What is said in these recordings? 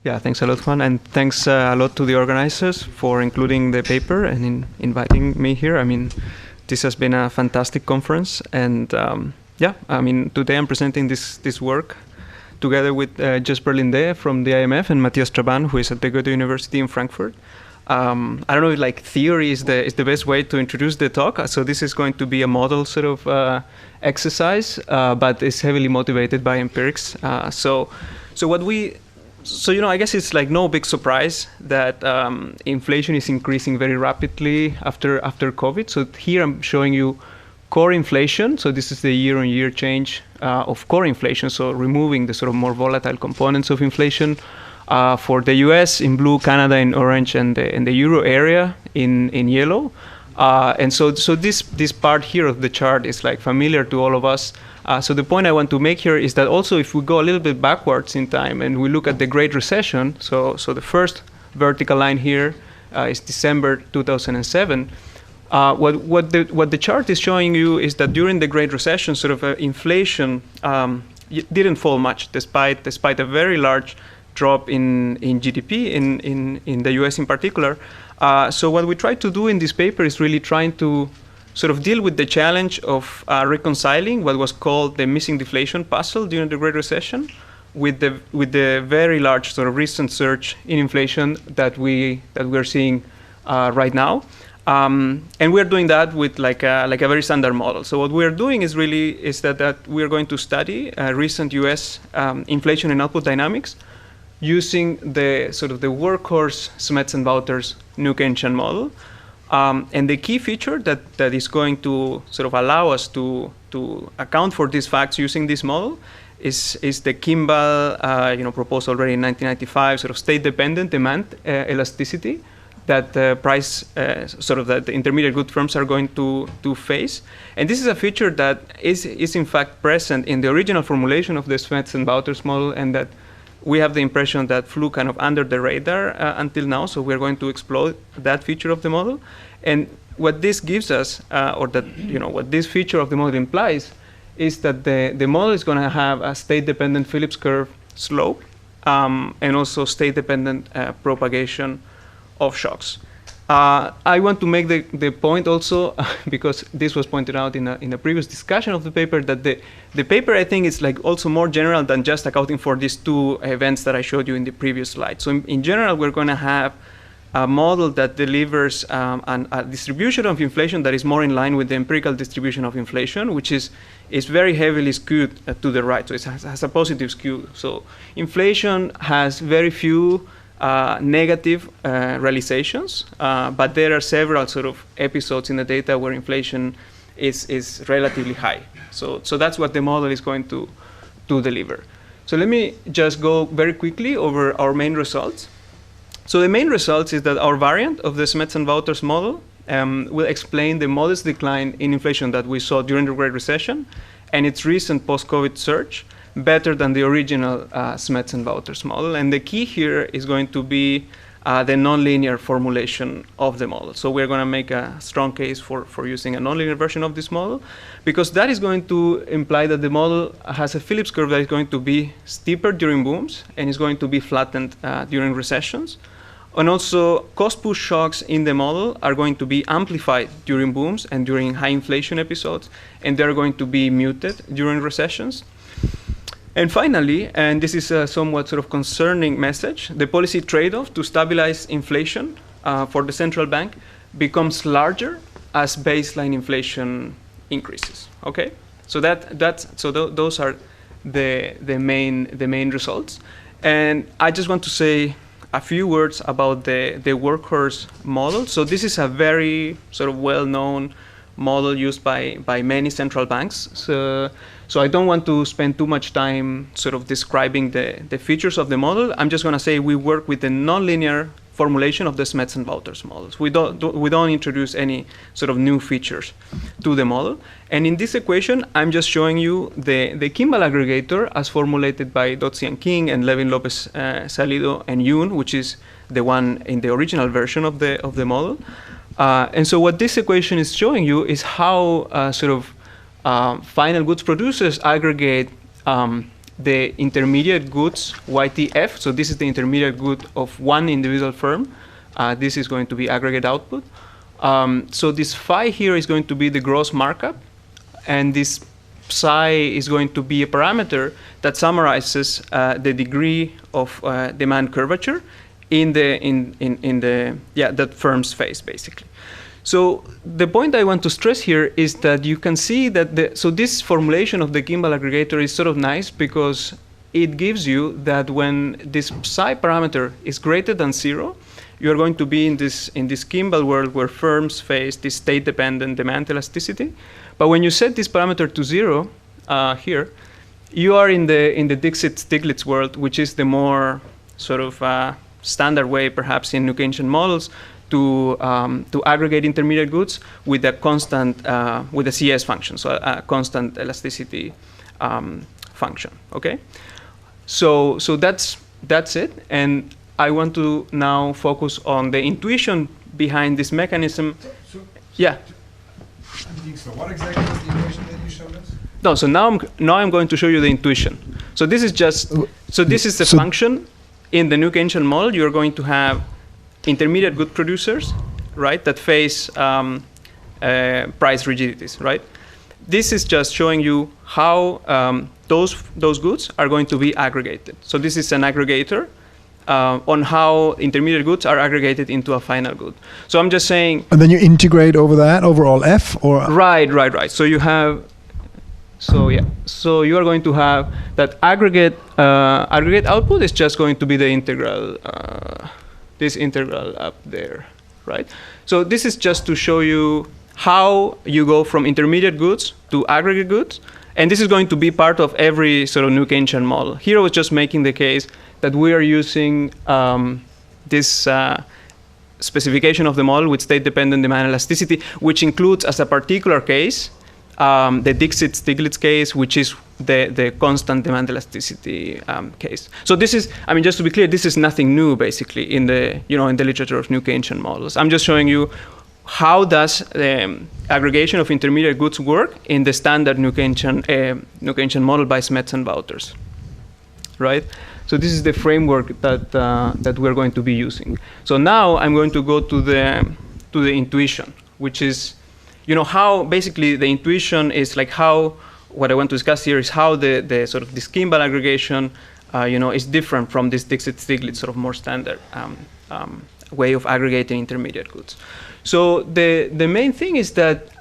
Yeah, thanks a lot, Juan, and thanks a lot to the organizers for including the paper and inviting me here. I mean, this has been a fantastic conference, and today I'm presenting this work together with Jesper Linde from the IMF and Matthias Traban, who is at the Goethe University in Frankfurt. I don't know if theory is the best way to introduce the talk. So this is going to be a model sort of exercise, but it's heavily motivated by empirics. I guess it's no big surprise that inflation is increasing very rapidly after COVID. So here I'm showing you core inflation. So this is the year-on-year change of core inflation. So removing the sort of more volatile components of inflation for the US in blue, Canada in orange, and the euro area in yellow. So this part here of the chart is familiar to all of us. So the point I want to make here is that also if we go a little bit backwards in time and we look at the Great Recession, so the first vertical line here is December 2007. What the chart is showing you is that during the Great Recession, sort of inflation didn't fall much, despite a very large drop in GDP in the US in particular. So what we try to do in this paper is really trying to sort of deal with the challenge of reconciling what was called the missing deflation puzzle during the Great Recession with the very large sort of recent surge in inflation that we're seeing right now. And we're doing that with like a very standard model. So what we're doing is that we're going to study recent US inflation and output dynamics using the sort of the workhorse Smets and Wouters new Keynesian model. And the key feature that is going to sort of allow us to account for these facts using this model is the Kimball proposed already in 1995 sort of state-dependent demand elasticity that the price that the intermediate good firms are going to face. And this is a feature that is in fact present in the original formulation of the Smets and Wouters model, and that we have the impression that flew kind of under the radar until now. So we're going to explore that feature of the model. And what this gives us, what this feature of the model implies, is that the model is going to have a state-dependent Phillips curve slope and also state-dependent propagation of shocks. I want to make the point also, because this was pointed out in a previous discussion of the paper, that the paper, I think, is also more general than just accounting for these two events that I showed you in the previous slide. So in general, we're going to have a model that delivers a distribution of inflation that is more in line with the empirical distribution of inflation, which is very heavily skewed to the right. So it has a positive skew. So inflation has very few negative realizations, but there are several sort of episodes in the data where inflation is relatively high. So that's what the model is going to deliver. So let me just go very quickly over our main results. So the main results is that our variant of the Smets and Wouters model will explain the modest decline in inflation that we saw during the Great Recession and its recent post-COVID surge better than the original Smets and Wouters model. And the key here is going to be the nonlinear formulation of the model. So we're going to make a strong case for using a nonlinear version of this model, because that is going to imply that the model has a Phillips curve that is going to be steeper during booms and is going to be flattened during recessions. And also, cost-push shocks in the model are going to be amplified during booms and during high inflation episodes, and they're going to be muted during recessions. And finally, and this is a somewhat sort of concerning message, the policy trade-off to stabilize inflation for the central bank becomes larger as baseline inflation increases. Okay, so those are the main results. And I just want to say a few words about the workhorse model. So this is a very sort of well-known model used by many central banks. So I don't want to spend too much time sort of describing the features of the model. I'm just going to say we work with the nonlinear formulation of the Smets and Wouters models. We don't introduce any sort of new features to the model. And in this equation, I'm just showing you the Kimball aggregator as formulated by Dotzian King and Levin Lopez Salido and Yoon, which is the one in the original version of the model. And so what this equation is showing you is how final goods producers aggregate the intermediate goods YTF. So this is the intermediate good of one individual firm. This is going to be aggregate output. So this phi here is going to be the gross markup, and this psi is going to be a parameter that summarizes the degree of demand curvature in that firm's phase, basically. So the point I want to stress here is that you can see that so this formulation of the Kimball aggregator is sort of nice because it gives you that when this psi parameter is greater than 0, you are going to be in this Kimball world where firms face this state-dependent demand elasticity. But when you set this parameter to 0 here, you are in the Dixit-Stiglitz world, which is the more sort of standard way, perhaps in New Keynesian models, to aggregate intermediate goods with a constant with a CS function, so a constant elasticity function. Okay, so that's it, and I want to now focus on the intuition behind this mechanism. Yeah. So what exactly is the intuition that you showed us? No, so now I'm going to show you the intuition. So this is just this is the function in the New Keynesian model. You're going to have intermediate good producers, right, that face price rigidities, right? This is just showing you how those goods are going to be aggregated. So this is an aggregator on how intermediate goods are aggregated into a final good. So I'm just saying. And then you integrate over that, over all F, or? Right. So you have. So yeah. So you are going to have that aggregate output is just going to be the integral. This integral up there, right? So this is just to show you how you go from intermediate goods to aggregate goods, and this is going to be part of every sort of New Keynesian model. Here I was just making the case that we are using this specification of the model with state-dependent demand elasticity, which includes as a particular case the Dixit-Stiglitz case, which is the constant demand elasticity case. So this is, I mean, just to be clear, this is nothing new basically in the literature of New Keynesian models. I'm just showing you how does the aggregation of intermediate goods work in the standard New Keynesian model by Smets and Wouters, right? So this is the framework that we're going to be using. So now I'm going to go to the intuition, which is, how basically the intuition is like how. What I want to discuss here is how the sort of this Kimball aggregation, is different from this Dixit-Stiglitz sort of more standard way of aggregating intermediate goods. So the main thing is that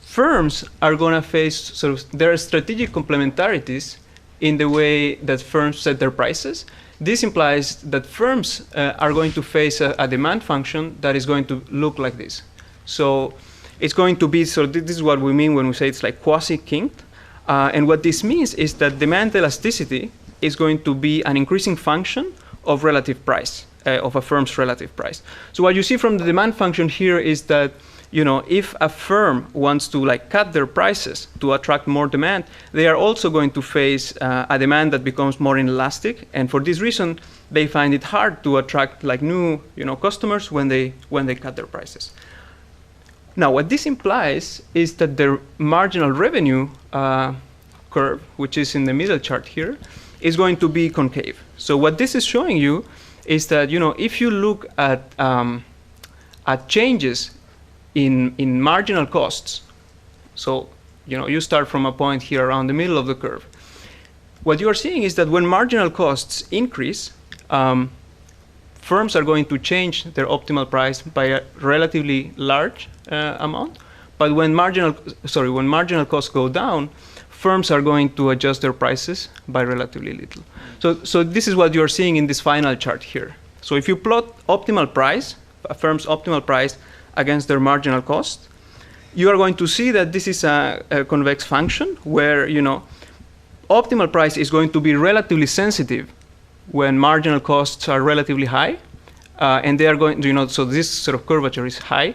firms are going to face sort of there are strategic complementarities in the way that firms set their prices. This implies that firms are going to face a demand function that is going to look like this. So it's going to be, so this is what we mean when we say it's like quasi-kinked. And what this means is that demand elasticity is going to be an increasing function of relative price, of a firm's relative price. So what you see from the demand function here is that, if a firm wants to like cut their prices to attract more demand, they are also going to face a demand that becomes more inelastic. And for this reason, they find it hard to attract like new, customers when they cut their prices. Now, what this implies is that the marginal revenue curve, which is in the middle chart here, is going to be concave. So what this is showing you is that, if you look at changes in marginal costs, so, you start from a point here around the middle of the curve, what you are seeing is that when marginal costs increase, firms are going to change their optimal price by a relatively large amount, but when marginal costs go down, firms are going to adjust their prices by relatively little. So this is what you're seeing in this final chart here. So if you plot optimal price, a firm's optimal price against their marginal cost, you are going to see that this is a convex function where optimal price is going to be relatively sensitive when marginal costs are relatively high, and they are going to, so this sort of curvature is high,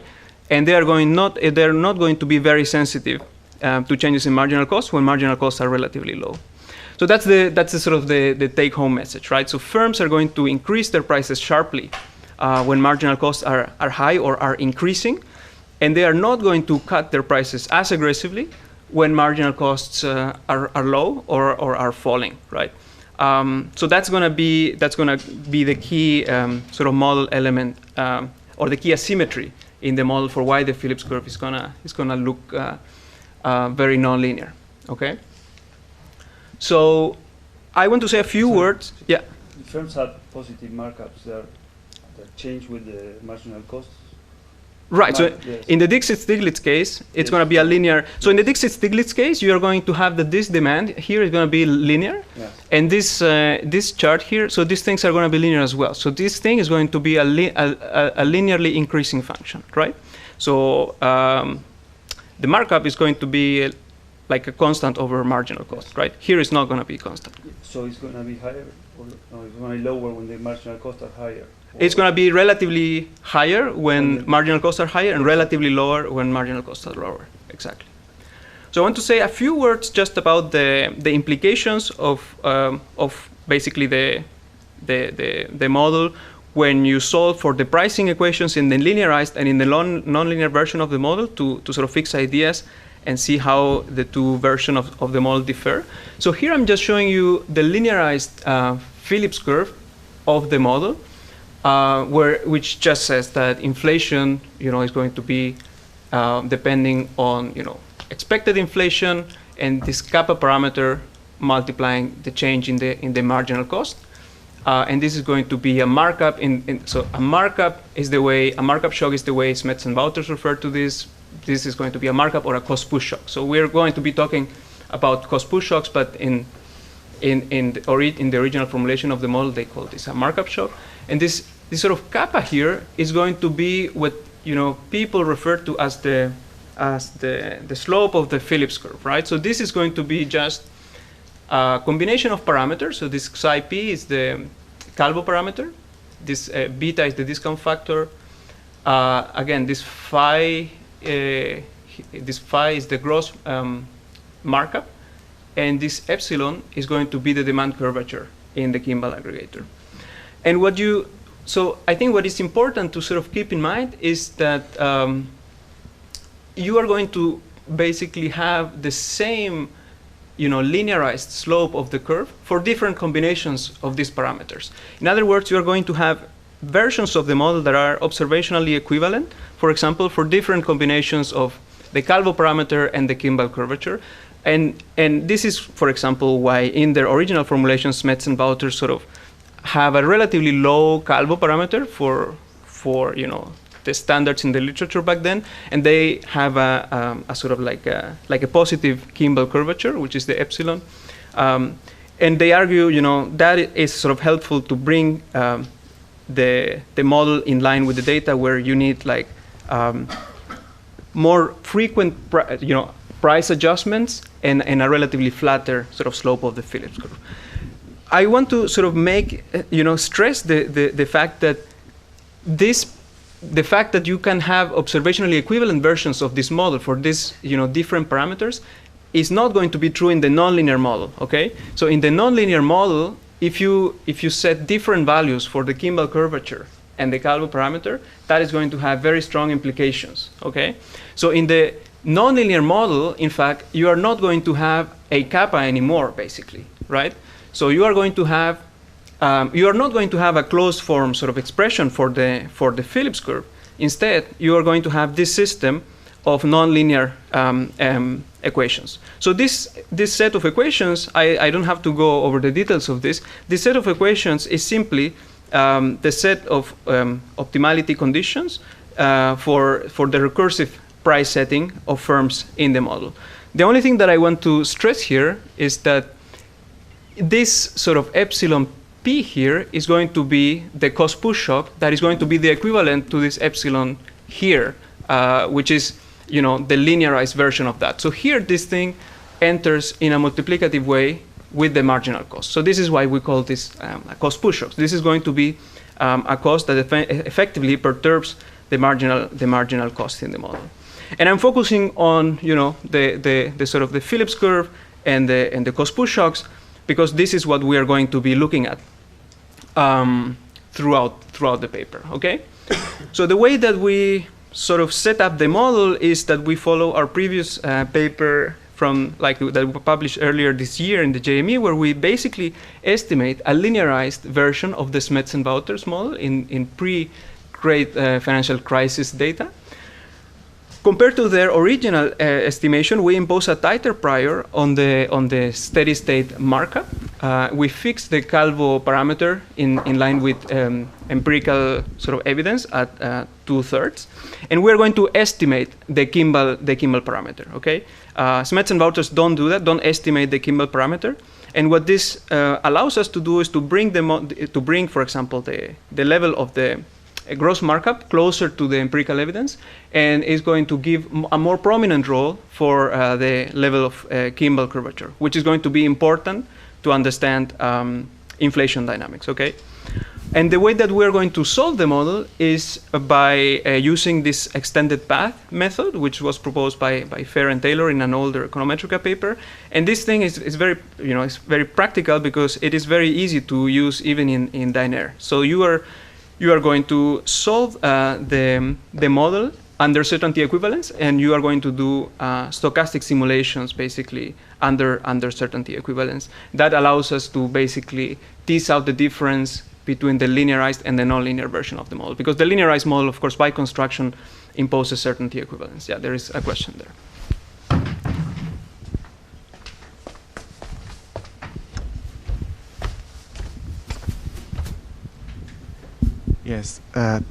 and they're not going to be very sensitive to changes in marginal costs when marginal costs are relatively low. So that's the sort of the take-home message, right? So firms are going to increase their prices sharply when marginal costs are high or are increasing, and they are not going to cut their prices as aggressively when marginal costs are low or are falling, right? So that's gonna be the key sort of model element or the key asymmetry in the model for why the Phillips curve is gonna look very nonlinear. Okay. So I want to say a few words. Yeah. The firms have positive markups that change with the marginal costs. Right. So Yes. in the Dixit-Stiglitz case, it's going to be a linear. So in the Dixit-Stiglitz case, you are going to have that this demand here is going to be linear, Yeah. and this chart here. So these things are going to be linear as well. So this thing is going to be a linearly increasing function, right? So the markup is going to be like a constant over marginal cost, right? Here it's not going to be constant. So it's going to be higher, or no, it's going to be lower when the marginal costs are higher. It's going to be relatively higher when marginal costs are higher and relatively lower when marginal costs are lower. Exactly. So I want to say a few words just about the implications of basically the model when you solve for the pricing equations in the linearized and in the nonlinear version of the model to sort of fix ideas and see how the two versions of the model differ. So here I'm just showing you the linearized Phillips curve of the model. Which just says that inflation, is going to be depending on, expected inflation and this kappa parameter multiplying the change in the marginal cost, and this is going to be a markup. So a markup shock is the way Smets and Wouters refer to this. This is going to be a markup or a cost push shock. So we're going to be talking about cost push shocks, but in the original formulation of the model, they call this a markup shock. And this sort of kappa here is going to be what people refer to as the slope of the Phillips curve, right? So this is going to be just a combination of parameters. So this psi p is the Calvo parameter. This beta is the discount factor. Again, this phi is the gross markup, and this epsilon is going to be the demand curvature in the Kimball aggregator. And so I think what is important to sort of keep in mind is that you are going to basically have the same, linearized slope of the curve for different combinations of these parameters. In other words, you are going to have versions of the model that are observationally equivalent, for example, for different combinations of the Calvo parameter and the Kimball curvature. And this is, for example, why in their original formulation, Smets and Wouters sort of have a relatively low Calvo parameter for the standards in the literature back then, and they have a sort of like a positive Kimball curvature, which is the epsilon, and they argue that is sort of helpful to bring the model in line with the data, where you need like more frequent price adjustments and a relatively flatter sort of slope of the Phillips curve. I want to sort of make, stress the fact that the fact that you can have observationally equivalent versions of this model for these, different parameters is not going to be true in the nonlinear model, okay? So in the nonlinear model, if you set different values for the Kimball curvature and the Calvo parameter, that is going to have very strong implications, okay? So in the nonlinear model, in fact, you are not going to have a kappa anymore, basically, right? So you are going to have, you are not going to have a closed form sort of expression for the Phillips curve. Instead, you are going to have this system of nonlinear equations. So this set of equations, I don't have to go over the details of this. This set of equations is simply the set of optimality conditions for the recursive price setting of firms in the model. The only thing that I want to stress here is that this sort of epsilon p here is going to be the cost push shock that is going to be the equivalent to this epsilon here, which is the linearized version of that. So here this thing enters in a multiplicative way with the marginal cost. So this is why we call this a cost push shock. This is going to be a cost that effectively perturbs the marginal cost in the model. And I'm focusing on the sort of the Phillips curve and the cost push shocks, because this is what we are going to be looking at throughout the paper, okay? So the way that we sort of set up the model is that we follow our previous paper from that we published earlier this year in the JME, where we basically estimate a linearized version of the Smets-and-Wouters model in pre-great financial crisis data. Compared to their original estimation, we impose a tighter prior on the steady state markup. We fix the Calvo parameter in line with empirical sort of evidence at 2/3, and we're going to estimate the Kimball parameter. Okay, Smets-and-Wouters don't do that. Don't estimate the Kimball parameter. And what this allows us to do is to bring, for example, the level of the gross markup closer to the empirical evidence, and is going to give a more prominent role for the level of Kimball curvature, which is going to be important to understand inflation dynamics. Okay, and the way that we're going to solve the model is by using this extended path method, which was proposed by Fair and Taylor in an older Econometrica paper. And this thing is very, it's very practical because it is very easy to use even in Dynair. So you are going to solve the model under certainty equivalence, and you are going to do stochastic simulations basically under certainty equivalence. That allows us to basically tease out the difference between the linearized and the nonlinear version of the model. Because the linearized model, of course, by construction, imposes certainty equivalence. Yeah, there is a question there. Yes,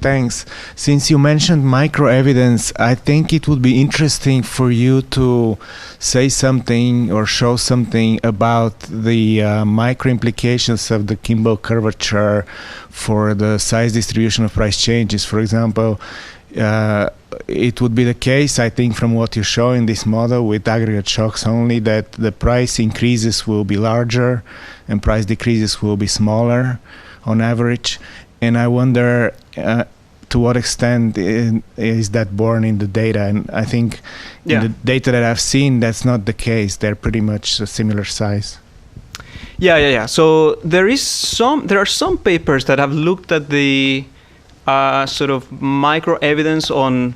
thanks. Since you mentioned microevidence, I think it would be interesting for you to say something or show something about the micro implications of the Kimball curvature for the size distribution of price changes. For example, it would be the case, I think, from what you show in this model with aggregate shocks only, that the price increases will be larger and price decreases will be smaller on average. And I wonder to what extent is that born in the data? And I think in the data that I've seen, that's not the case. They're pretty much a similar size. Yeah. So there are some papers that have looked at the sort of micro evidence on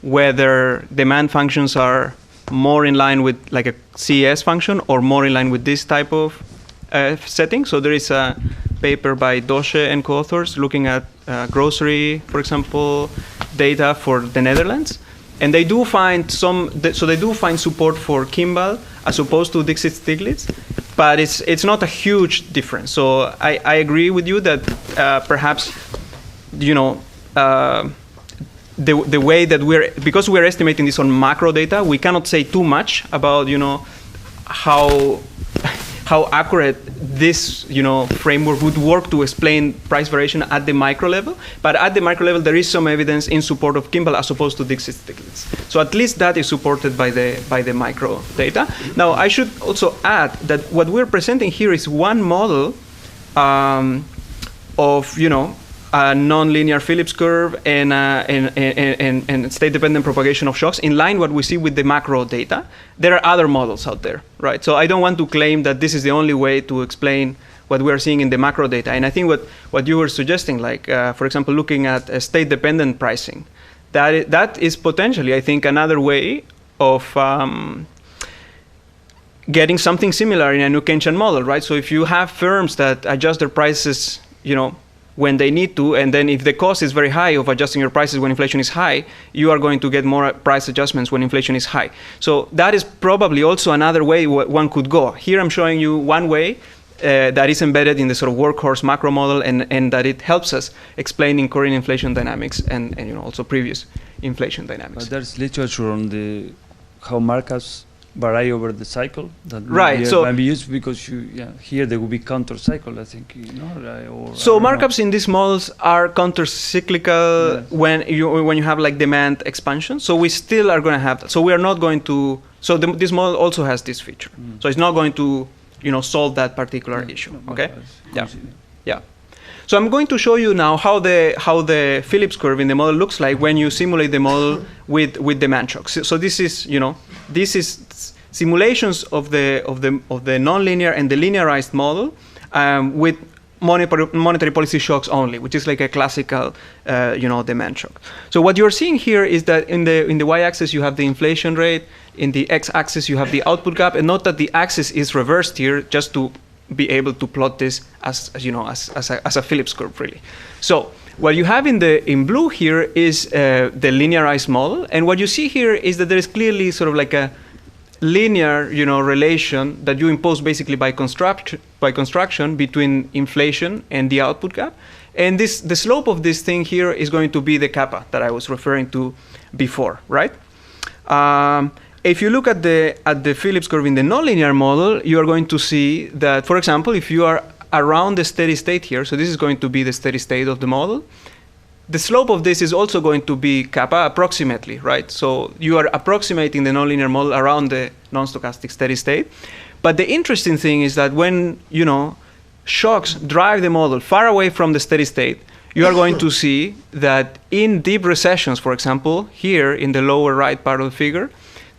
whether demand functions are more in line with like a CES function or more in line with this type of setting. So there is a paper by Doche and co-authors looking at grocery, for example, data for the Netherlands, and they do find they do find support for Kimball as opposed to Dixit-Stiglitz, but it's not a huge difference. So I agree with you that perhaps the way that because we're estimating this on macro data, we cannot say too much about how accurate this framework would work to explain price variation at the micro level. But at the micro level, there is some evidence in support of Kimball as opposed to Dixit-Stiglitz. So at least that is supported by the micro data. Now, I should also add that what we're presenting here is one model of a nonlinear Phillips curve and state-dependent propagation of shocks in line what we see with the macro data. There are other models out there, right? So I don't want to claim that this is the only way to explain what we are seeing in the macro data. And I think what you were suggesting, like, for example, looking at state-dependent pricing, that is potentially, I think, another way of getting something similar in a new Keynesian model, right? So if you have firms that adjust their prices, when they need to, and then if the cost is very high of adjusting your prices when inflation is high, you are going to get more price adjustments when inflation is high. So that is probably also another way one could go. Here I'm showing you one way that is embedded in the sort of workhorse macro model, and that it helps us explaining current inflation dynamics and also previous inflation dynamics. But there's literature on how markups vary over the cycle that might be used, because here there will be counter cycle, I think, so markups in these models are counter cyclical when you have like demand expansion. So we still are going to have that. So we are not going to. So this model also has this feature. So it's not going to solve that particular issue. Okay. Yeah. So I'm going to show you now how the Phillips curve in the model looks like when you simulate the model with demand shocks. So this is simulations of the nonlinear and the linearized model with monetary policy shocks only, which is like a classical, demand shock. So what you're seeing here is that in the y-axis you have the inflation rate, in the x-axis you have the output gap, and note that the axis is reversed here just to be able to plot this as a Phillips curve, really. So what you have in blue here is the linearized model, and what you see here is that there is clearly sort of like a linear, relation that you impose basically by construction between inflation and the output gap, and the slope of this thing here is going to be the kappa that I was referring to before, right? If you look at the Phillips curve in the nonlinear model, you are going to see that, for example, if you are around the steady state here, so this is going to be the steady state of the model, the slope of this is also going to be kappa approximately, right? So you are approximating the nonlinear model around the non-stochastic steady state. But the interesting thing is that when, shocks drive the model far away from the steady state, you are going to see that in deep recessions, for example, here in the lower right part of the figure,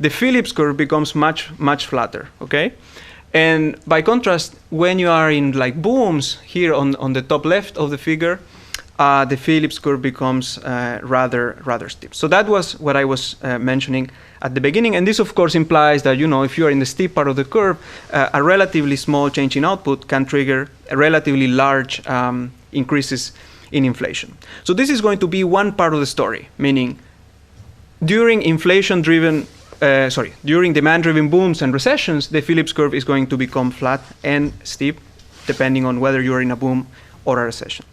the Phillips curve becomes much, much flatter, okay? And by contrast, when you are in like booms here on the top left of the figure, the Phillips curve becomes rather steep. So that was what I was mentioning at the beginning. And this, of course, implies that, if you are in the steep part of the curve, a relatively small change in output can trigger a relatively large increases in inflation. So this is going to be one part of the story, meaning during during demand-driven booms and recessions, the Phillips curve is going to become flat and steep, depending on whether you're in a boom or a recession.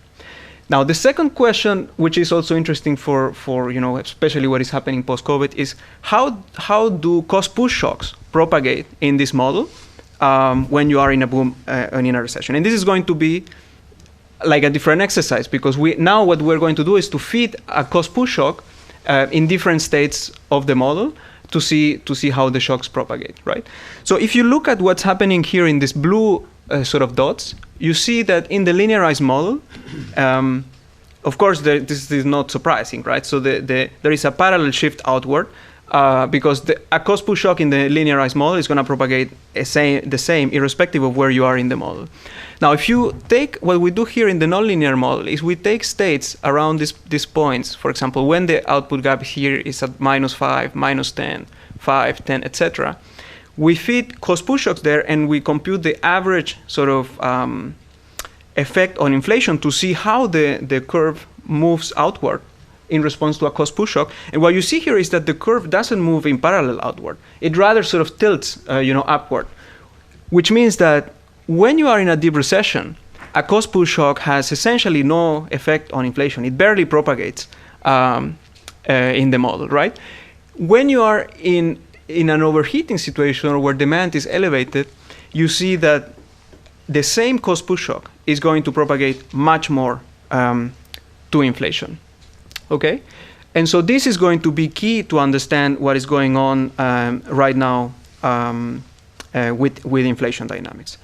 Now, the second question, which is also interesting for especially what is happening post-COVID, is how do cost-push shocks propagate in this model when you are in a boom and in a recession? And this is going to be like a different exercise, because now what we're going to do is to feed a cost-push shock in different states of the model to see how the shocks propagate, right? So if you look at what's happening here in this blue sort of dots, you see that in the linearized model, of course, this is not surprising, right? So there is a parallel shift outward because a cost-push shock in the linearized model is going to propagate the same irrespective of where you are in the model. Now, if you take what we do here in the nonlinear model is we take states around these points, for example, when the output gap here is at -5, -10, 5, 10, etc. We feed cost-push shocks there, and we compute the average sort of effect on inflation to see how the curve moves outward in response to a cost-push shock. And what you see here is that the curve doesn't move in parallel outward. It rather sort of tilts, upward, which means that when you are in a deep recession, a cost-push shock has essentially no effect on inflation. It barely propagates in the model, right? When you are in an overheating situation or where demand is elevated, you see that the same cost-push shock is going to propagate much more to inflation. Okay, and so this is going to be key to understand what is going on right now with inflation dynamics.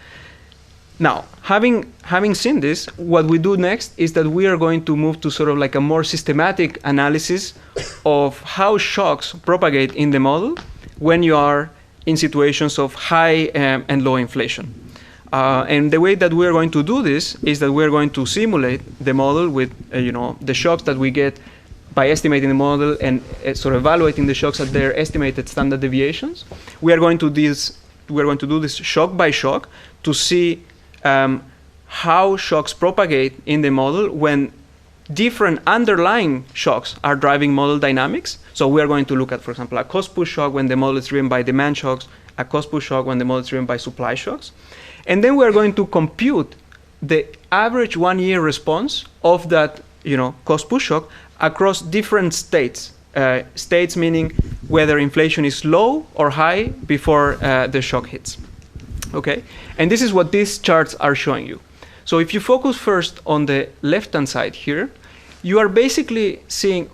Now, having seen this, what we do next is that we are going to move to sort of like a more systematic analysis of how shocks propagate in the model when you are in situations of high and low inflation. And the way that we are going to do this is that we are going to simulate the model with the shocks that we get by estimating the model and sort of evaluating the shocks at their estimated standard deviations. We are going to do this shock by shock to see how shocks propagate in the model when different underlying shocks are driving model dynamics. So we are going to look at, for example, a cost-push shock when the model is driven by demand shocks, a cost-push shock when the model is driven by supply shocks. And then we are going to compute the average 1-year response of that cost-push shock across different states. States meaning whether inflation is low or high before the shock hits. Okay, and this is what these charts are showing you. So if you focus first on the left-hand side here, you are basically seeing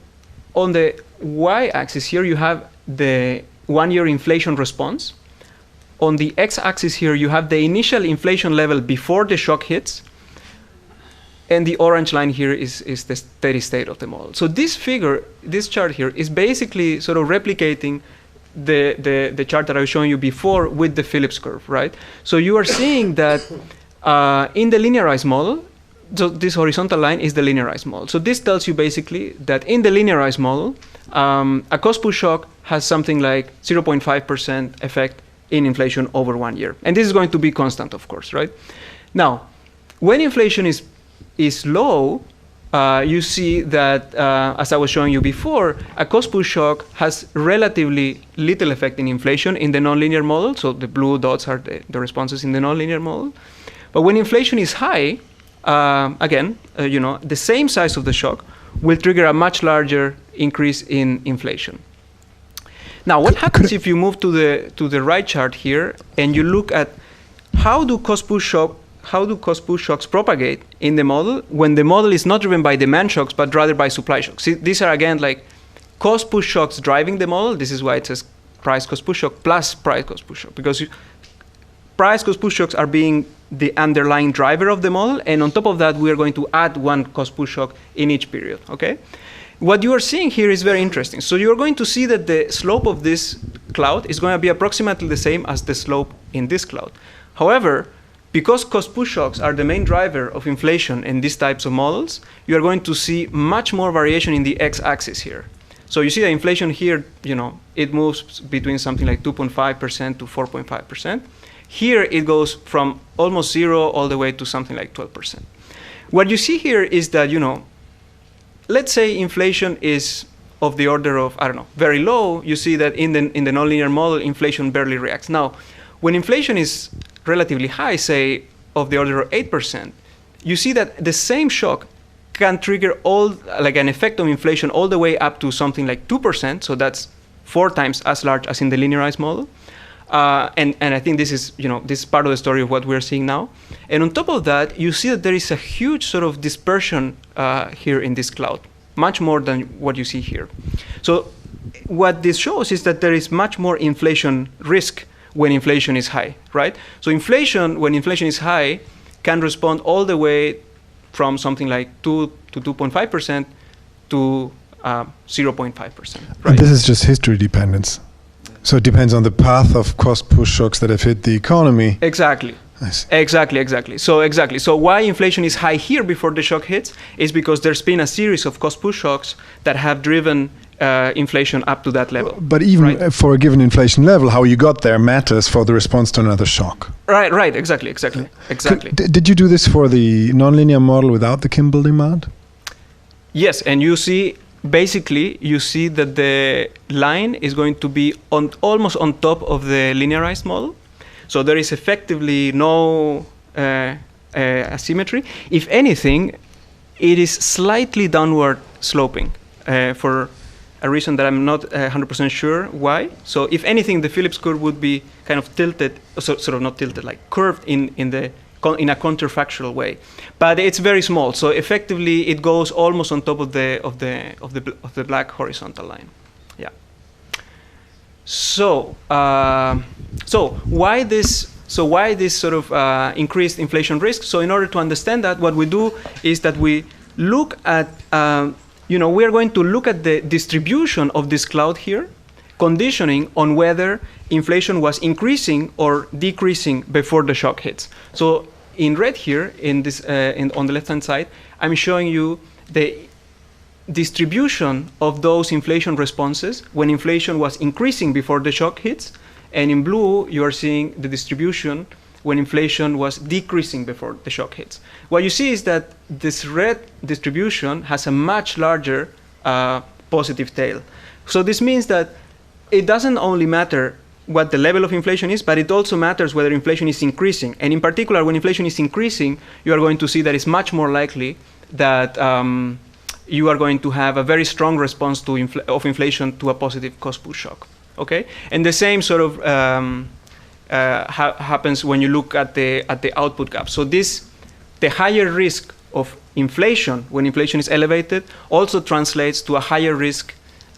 on the y-axis here, you have the 1-year inflation response. On the x-axis here, you have the initial inflation level before the shock hits. And the orange line here is the steady state of the model. So this chart here is basically sort of replicating the chart that I was showing you before with the Phillips curve, right? So you are seeing that in the linearized model, this horizontal line is the linearized model. So this tells you basically that in the linearized model, a cost push shock has something like 0.5% effect in inflation over 1 year. And this is going to be constant, of course, right? Now, when inflation is low, you see that, as I was showing you before, a cost push shock has relatively little effect in inflation in the nonlinear model. So the blue dots are the responses in the nonlinear model. But when inflation is high, again, the same size of the shock will trigger a much larger increase in inflation. Now, what happens if you move to the right chart here and you look at how do cost push shocks propagate in the model when the model is not driven by demand shocks but rather by supply shocks? See, these are again like cost push shocks driving the model. This is why it says price cost push shock plus price cost push shock, because price cost push shocks are being the underlying driver of the model, and on top of that we are going to add one cost push shock in each period. Okay, what you are seeing here is very interesting. So you are going to see that the slope of this cloud is going to be approximately the same as the slope in this cloud. However, because cost push shocks are the main driver of inflation in these types of models, you are going to see much more variation in the x-axis here. So you see that inflation here, it moves between something like 2.5% to 4.5%. Here it goes from almost 0 all the way to something like 12%. What you see here is that, let's say inflation is of the order of, very low. You see that in the nonlinear model, inflation barely reacts. Now, when inflation is relatively high, say of the order of 8%, you see that the same shock can trigger an effect of inflation all the way up to something like 2%. So that's 4 times as large as in the linearized model. And I think this is part of the story of what we're seeing now. And on top of that, you see that there is a huge sort of dispersion here in this cloud, much more than what you see here. So what this shows is that there is much more inflation risk when inflation is high, right? So when inflation is high, can respond all the way from something like 2 to 2.5% to 0.5%. Right? And this is just history dependence. So it depends on the path of cost push shocks that have hit the economy. Exactly. I see. Exactly. So why inflation is high here before the shock hits is because there's been a series of cost push shocks that have driven inflation up to that level. But even for a given inflation level, how you got there matters for the response to another shock. Right. Exactly. Did you do this for the nonlinear model without the Kimball demand? Yes, and you see that the line is going to be almost on top of the linearized model. So there is effectively no asymmetry. If anything, it is slightly downward sloping for a reason that I'm not 100% sure why. So if anything, the Phillips curve would be kind of tilted, sort of not tilted, like curved in a counterfactual way. But it's very small. So effectively, it goes almost on top of the black horizontal line. Yeah. So why this sort of increased inflation risk? So in order to understand that, what we do is that we look at we are going to look at the distribution of this cloud here, conditioning on whether inflation was increasing or decreasing before the shock hits. So in red here, on the left-hand side, I'm showing you the distribution of those inflation responses when inflation was increasing before the shock hits, and in blue, you are seeing the distribution when inflation was decreasing before the shock hits. What you see is that this red distribution has a much larger positive tail. So this means that it doesn't only matter what the level of inflation is, but it also matters whether inflation is increasing. And in particular, when inflation is increasing, you are going to see that it's much more likely that you are going to have a very strong response of inflation to a positive cost push shock. Okay, and the same sort of happens when you look at the output gap. So the higher risk of inflation when inflation is elevated also translates to a higher risk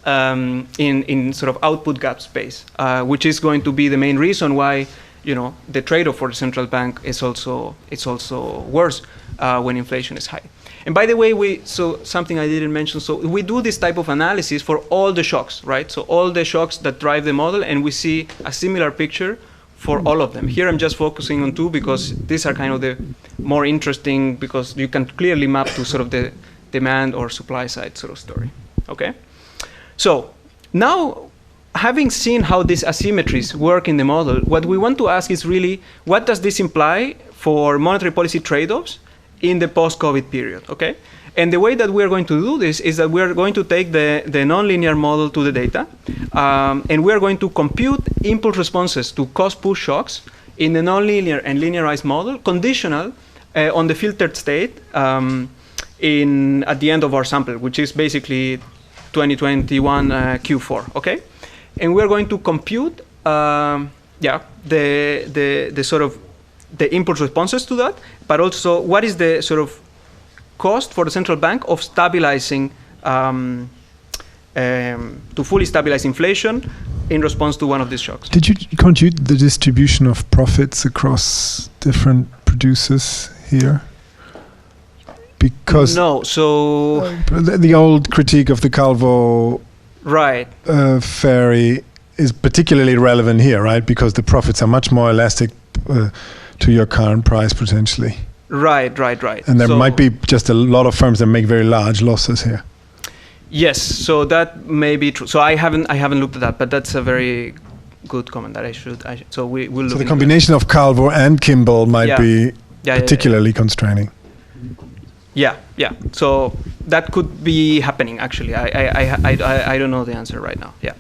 in sort of output gap space, which is going to be the main reason why the trade-off for the central bank is also worse when inflation is high. And by the way, so something I didn't mention, so we do this type of analysis for all the shocks, right? So all the shocks that drive the model, and we see a similar picture for all of them. Here I'm just focusing on two because these are kind of the more interesting, because you can clearly map to sort of the demand or supply side sort of story. Okay? So now, having seen how these asymmetries work in the model, what we want to ask is really, what does this imply for monetary policy trade-offs in the post-COVID period, okay? And the way that we are going to do this is that we are going to take the nonlinear model to the data, and we are going to compute impulse responses to cost-push shocks in the nonlinear and linearized model, conditional on the filtered state at the end of our sample, which is basically 2021 Q4, okay? And we're going to compute, the sort of the impulse responses to that, but also what is the sort of cost for the central bank of stabilizing, to fully stabilize inflation in response to one of these shocks. Did you compute the distribution of profits across different producers here? Because no, so the old critique of the Calvo ferry is particularly relevant here, right? Because the profits are much more elastic to your current price potentially. Right. And there might be just a lot of firms that make very large losses here. Yes, so that may be true. So I haven't looked at that, but that's a very good comment that I should. So we will look. So the combination of Calvo and Kimball might be particularly constraining. Yeah. So that could be happening actually. I don't know the answer right now. Yeah.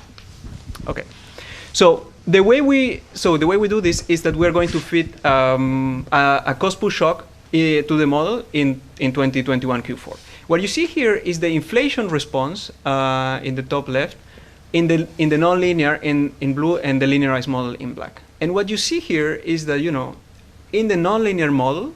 Okay. So the way we do this is that we're going to fit a cost push shock to the model in 2021 Q4. What you see here is the inflation response in the top left, in the nonlinear in blue, and the linearized model in black. And what you see here is that, in the nonlinear model,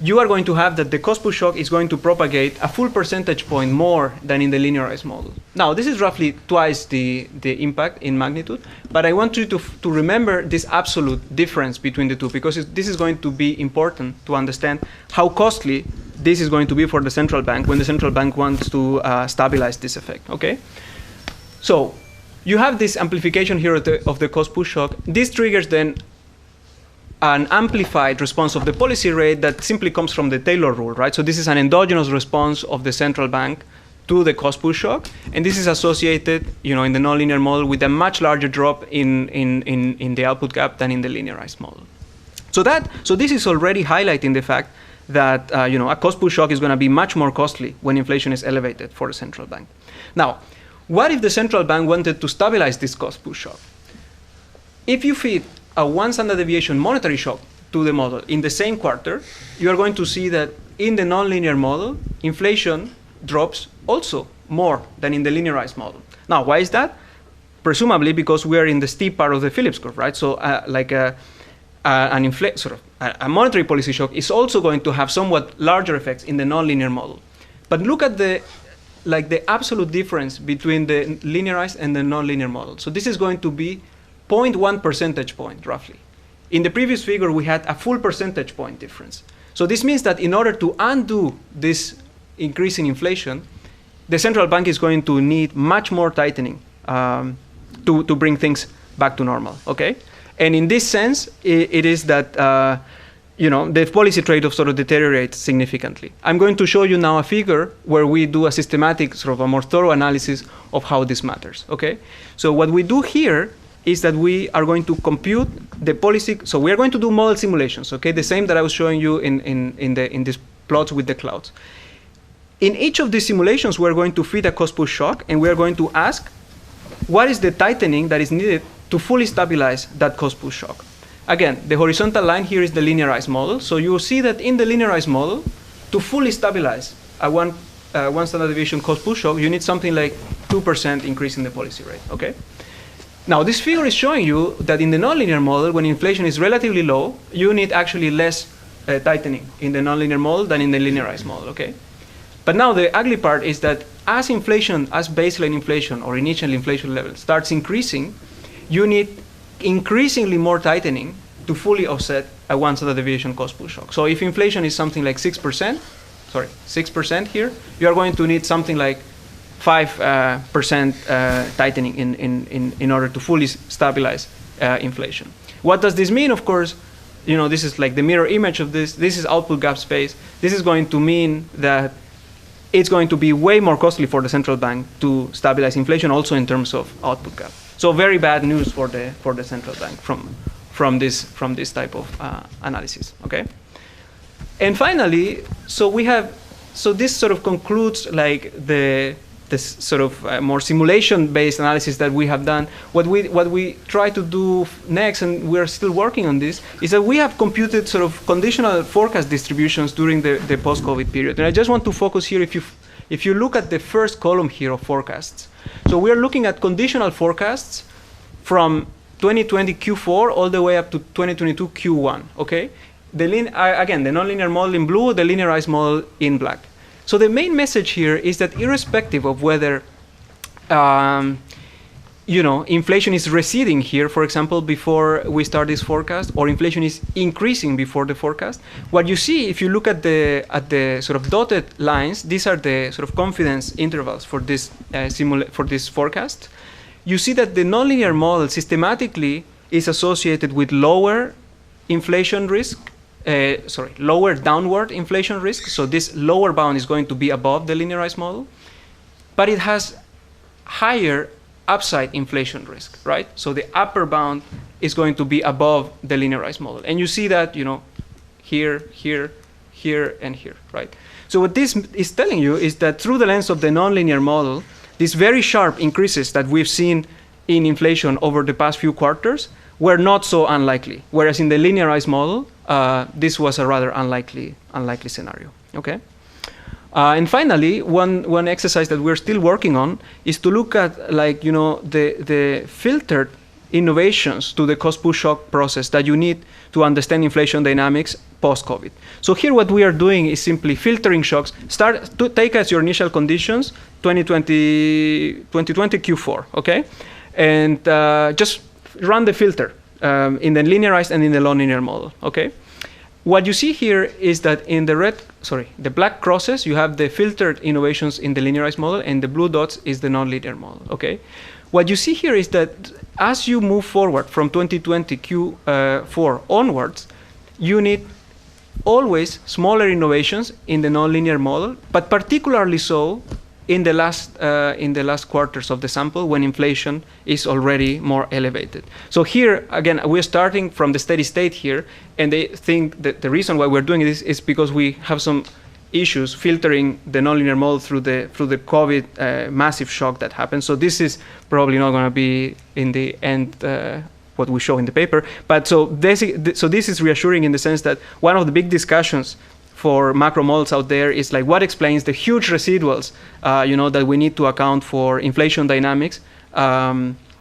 you are going to have that the cost push shock is going to propagate a full percentage point more than in the linearized model. Now, this is roughly twice the impact in magnitude, but I want you to remember this absolute difference between the two, because this is going to be important to understand how costly this is going to be for the central bank when the central bank wants to stabilize this effect, okay? So you have this amplification here of the cost push shock. This triggers then an amplified response of the policy rate that simply comes from the Taylor rule, right? So this is an endogenous response of the central bank to the cost push shock, and this is associated, in the nonlinear model with a much larger drop in the output gap than in the linearized model. So this is already highlighting the fact that a cost push shock is going to be much more costly when inflation is elevated for the central bank. Now, what if the central bank wanted to stabilize this cost push shock? If you feed a one standard deviation monetary shock to the model in the same quarter, you are going to see that in the nonlinear model, inflation drops also more than in the linearized model. Now, why is that? Presumably because we are in the steep part of the Phillips curve, right? So a monetary policy shock is also going to have somewhat larger effects in the nonlinear model. But look at the absolute difference between the linearized and the nonlinear model. So this is going to be 0.1 percentage point, roughly. In the previous figure, we had a full percentage point difference. So this means that in order to undo this increase in inflation, the central bank is going to need much more tightening to bring things back to normal, okay? And in this sense, it is that, the policy trade-off sort of deteriorates significantly. I'm going to show you now a figure where we do a systematic, sort of a more thorough analysis of how this matters, okay? So what we do here is that we are going to compute the policy. So we are going to do model simulations, okay? The same that I was showing you in these plots with the clouds. In each of these simulations, we're going to feed a cost push shock, and we're going to ask, what is the tightening that is needed to fully stabilize that cost push shock? Again, the horizontal line here is the linearized model. So you will see that in the linearized model, to fully stabilize a one standard deviation cost push shock, you need something like 2% increase in the policy rate, okay? Now, this figure is showing you that in the nonlinear model, when inflation is relatively low, you need actually less tightening in the nonlinear model than in the linearized model, okay? But now the ugly part is that as baseline inflation or initial inflation level starts increasing, you need increasingly more tightening to fully offset a one standard deviation cost push shock. So if inflation is something like 6% here, you are going to need something like 5% tightening in order to fully stabilize inflation. What does this mean? Of course, this is like the mirror image of this. This is output gap space. This is going to mean that it's going to be way more costly for the central bank to stabilize inflation, also in terms of output gap. So very bad news for the central bank from this type of analysis. Okay. And finally, so this sort of concludes like this sort of more simulation-based analysis that we have done. What we try to do next, and we're still working on this, is that we have computed sort of conditional forecast distributions during the post-COVID period. And I just want to focus here, if you look at the first column here of forecasts. So we're looking at conditional forecasts from 2020 Q4 all the way up to 2022 Q1, okay? Again, the nonlinear model in blue, the linearized model in black. So the main message here is that irrespective of whether, inflation is receding here, for example, before we start this forecast, or inflation is increasing before the forecast, what you see, if you look at the sort of dotted lines, these are the sort of confidence intervals for this for this forecast. You see that the nonlinear model systematically is associated with lower inflation risk. Lower downward inflation risk. So this lower bound is going to be above the linearized model, but it has higher upside inflation risk, right? So the upper bound is going to be above the linearized model. And you see that, here, here, here, and here, right? So what this is telling you is that through the lens of the nonlinear model, these very sharp increases that we've seen in inflation over the past few quarters were not so unlikely, whereas in the linearized model, this was a rather unlikely scenario. Okay, and finally, one exercise that we're still working on is to look at the filtered innovations to the cost-push shock process that you need to understand inflation dynamics post-COVID. So here, what we are doing is simply filtering shocks. Start to take as your initial conditions 2020 Q4. Okay, and just run the filter in the linearized and in the non-linear model, okay? What you see here is that in the black crosses, you have the filtered innovations in the linearized model, and the blue dots is the non-linear model, okay? What you see here is that as you move forward from 2020 Q4 onwards, you need always smaller innovations in the non-linear model, but particularly so in the last quarters of the sample when inflation is already more elevated. So here, again, we're starting from the steady state here, and they think that the reason why we're doing this is because we have some issues filtering the nonlinear model through the COVID massive shock that happened. So this is probably not going to be in the end what we show in the paper. But so this is reassuring in the sense that one of the big discussions for macro models out there is like what explains the huge residuals, that we need to account for inflation dynamics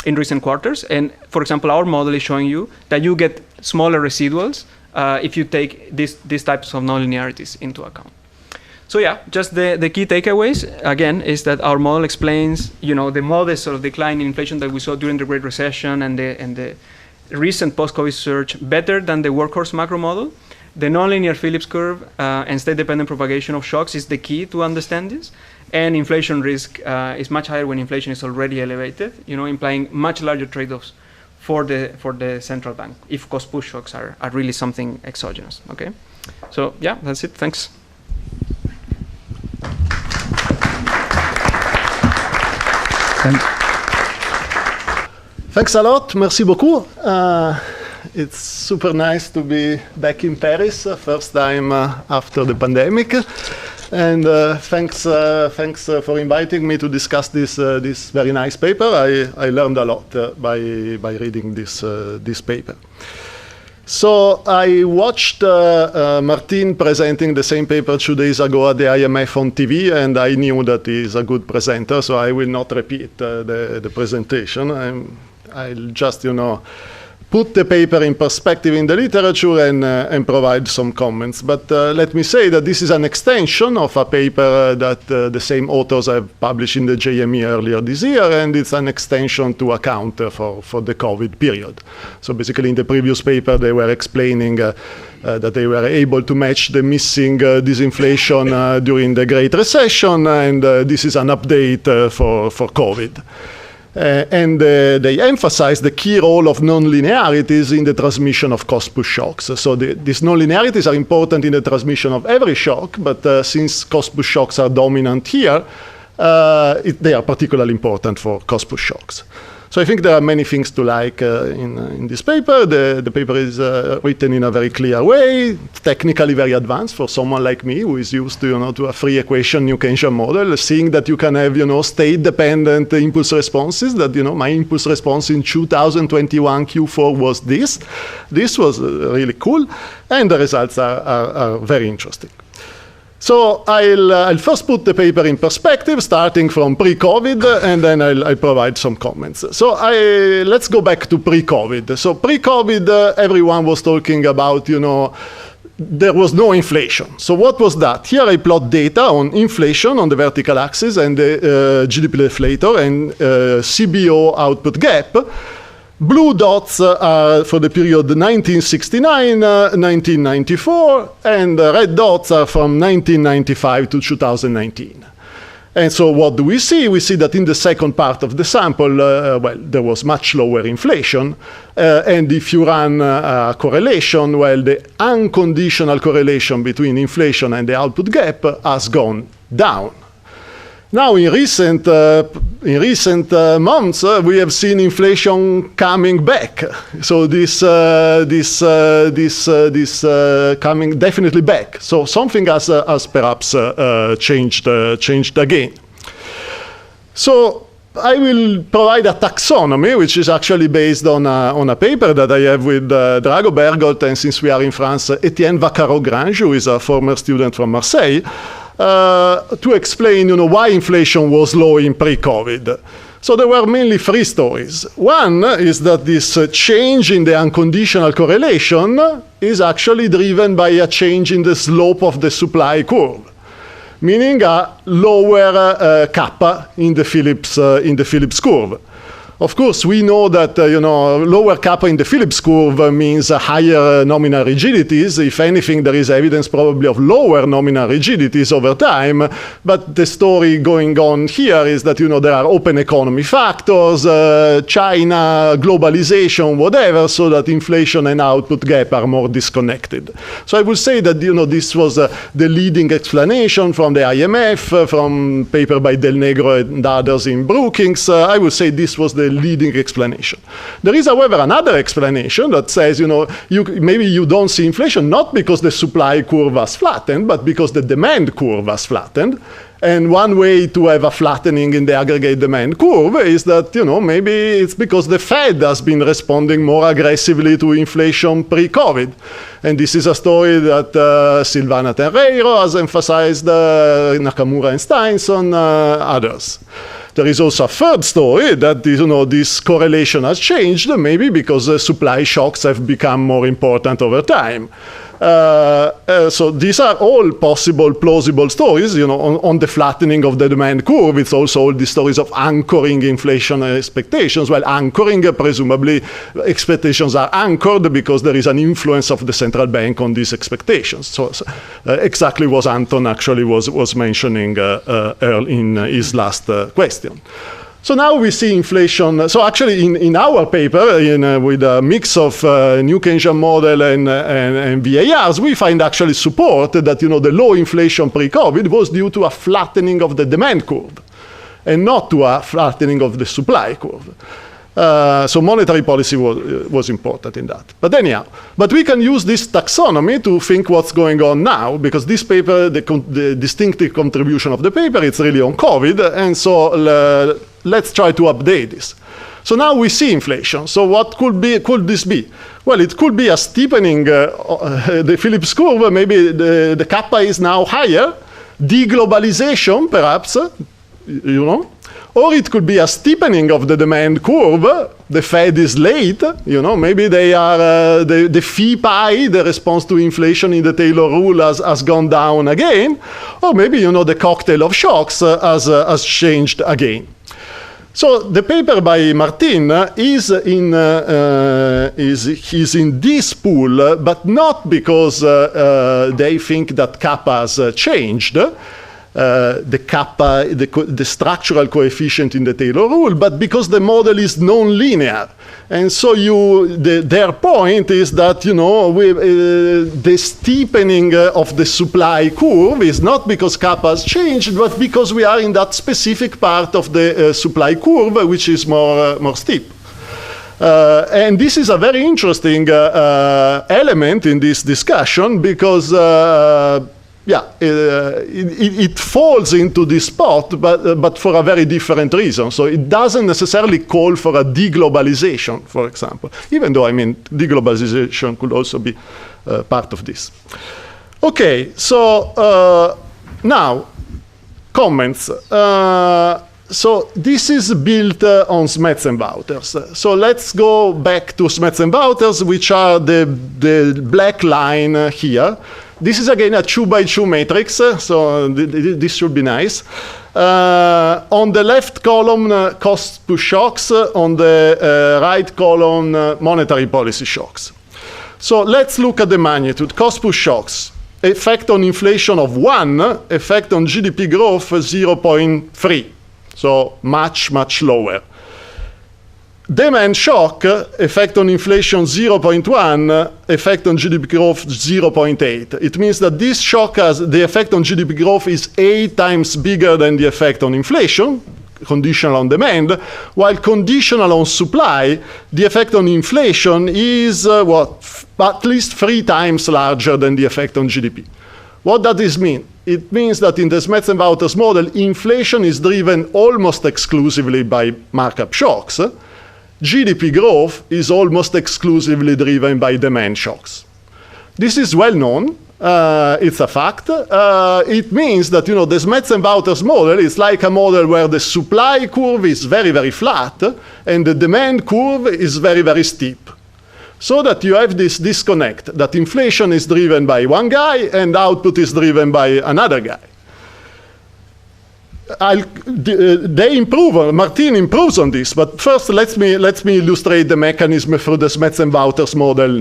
in recent quarters. And for example, our model is showing you that you get smaller residuals if you take these types of nonlinearities into account. So yeah, just the key takeaways again is that our model explains, the modest sort of decline in inflation that we saw during the Great Recession and the recent post-COVID surge better than the workhorse macro model. The nonlinear Phillips curve and state-dependent propagation of shocks is the key to understand this. And inflation risk is much higher when inflation is already elevated, implying much larger trade-offs for the central bank if cost-push shocks are really something exogenous. Okay, so yeah, that's it. Thanks. Thanks a lot. Merci beaucoup. It's super nice to be back in Paris, first time after the pandemic. And thanks for inviting me to discuss this very nice paper. I learned a lot by reading this paper. So I watched Martin presenting the same paper 2 days ago at the IMF on TV, and I knew that he's a good presenter, so I will not repeat the presentation. I'll just, put the paper in perspective in the literature and provide some comments. But let me say that this is an extension of a paper that the same authors have published in the JME earlier this year, and it's an extension to account for the COVID period. So basically in the previous paper they were explaining that they were able to match the missing disinflation during the Great Recession, and this is an update for COVID. And they emphasize the key role of nonlinearities in the transmission of cost-push shocks. So these nonlinearities are important in the transmission of every shock, but since cost-push shocks are dominant here, they are particularly important for cost-push shocks. So I think there are many things to like in this paper. The paper is written in a very clear way, technically very advanced for someone like me who is used to, to a free equation New Keynesian model, seeing that you can have, state-dependent impulse responses, that, my impulse response in 2021 Q4 was this. This was really cool, and the results are very interesting. So I'll first put the paper in perspective, starting from pre-COVID, and then I'll provide some comments. So let's go back to pre-COVID. So pre-COVID, everyone was talking about, there was no inflation. So what was that? Here I plot data on inflation on the vertical axis and the GDP deflator and CBO output gap. Blue dots are for the period 1969, 1994, and red dots are from 1995 to 2019. And so what do we see? We see that in the second part of the sample, there was much lower inflation. And if you run a correlation, the unconditional correlation between inflation and the output gap has gone down. Now, in recent months, we have seen inflation coming back. So this coming definitely back. So something has perhaps changed again. So I will provide a taxonomy, which is actually based on a paper that I have with Drago Bergolt, and since we are in France, Etienne Vaccaro-Grange, who is a former student from Marseille, to explain, why inflation was low in pre-COVID. So there were mainly three stories. One is that this change in the unconditional correlation is actually driven by a change in the slope of the supply curve, meaning a lower kappa in the Phillips curve. Of course, we know that lower kappa in the Phillips curve means higher nominal rigidities. If anything, there is evidence probably of lower nominal rigidities over time. But the story going on here is that there are open economy factors, China, globalization, whatever, so that inflation and output gap are more disconnected. So I would say that this was the leading explanation from the IMF, from paper by Del Negro and others in Brookings. I would say this was the leading explanation. There is, however, another explanation that says, maybe you don't see inflation not because the supply curve has flattened, but because the demand curve has flattened. And one way to have a flattening in the aggregate demand curve is that, maybe it's because the Fed has been responding more aggressively to inflation pre-COVID. And this is a story that Silvana Tenreiro has emphasized, Nakamura and Steinson, others. There is also a third story that this correlation has changed, maybe because supply shocks have become more important over time. So these are all possible, plausible stories, on the flattening of the demand curve. It's also all the stories of anchoring inflation expectations. Well, anchoring, presumably, expectations are anchored because there is an influence of the central bank on these expectations. So exactly what Anton actually was mentioning early in his last question. So now we see inflation. So actually, in our paper, with a mix of New Keynesian model and VARs, we find actually support that the low inflation pre-COVID was due to a flattening of the demand curve, and not to a flattening of the supply curve. So monetary policy was important in that. But anyhow, we can use this taxonomy to think what's going on now, because this paper, the distinctive contribution of the paper, it's really on COVID, and so let's try to update this. So now we see inflation. So what could this be? Well, it could be a steepening, the Phillips curve, maybe the kappa is now higher, deglobalization perhaps, or it could be a steepening of the demand curve. The Fed is late, maybe they are, the fee pi, the response to inflation in the Taylor rule has gone down again, or maybe, the cocktail of shocks has changed again. So the paper by Martin is in this pool, but not because they think that kappa has changed. the kappa, the structural coefficient in the Taylor rule, but because the model is non-linear. And so their point is that, the steepening of the supply curve is not because kappa has changed, but because we are in that specific part of the supply curve, which is more steep. And this is a very interesting element in this discussion because it falls into this spot, but for a very different reason. So it doesn't necessarily call for a deglobalization, for example, even though, deglobalization could also be part of this. Okay, so now, comments. So this is built on Smets-and-Wouters. So let's go back to Smets-and-Wouters, which are the black line here. This is again a 2x2 matrix, so this should be nice. On the left column, cost push shocks. On the right column, monetary policy shocks. So let's look at the magnitude. Cost push shocks. Effect on inflation of 1, effect on GDP growth 0.3. So much, much lower. Demand shock, effect on inflation 0.1, effect on GDP growth 0.8. It means that this shock has the effect on GDP growth is 8 times bigger than the effect on inflation, conditional on demand, while conditional on supply, the effect on inflation is at least 3 times larger than the effect on GDP. What does this mean? It means that in the Smets-and-Wouters model, inflation is driven almost exclusively by markup shocks. GDP growth is almost exclusively driven by demand shocks. This is well known. It's a fact. It means that the Smets-and-Wouters model is like a model where the supply curve is very, very flat and the demand curve is very, very steep. So that you have this disconnect, that inflation is driven by one guy and output is driven by another guy. Martin improves on this, but first let me illustrate the mechanism through the Smets-and-Wouters model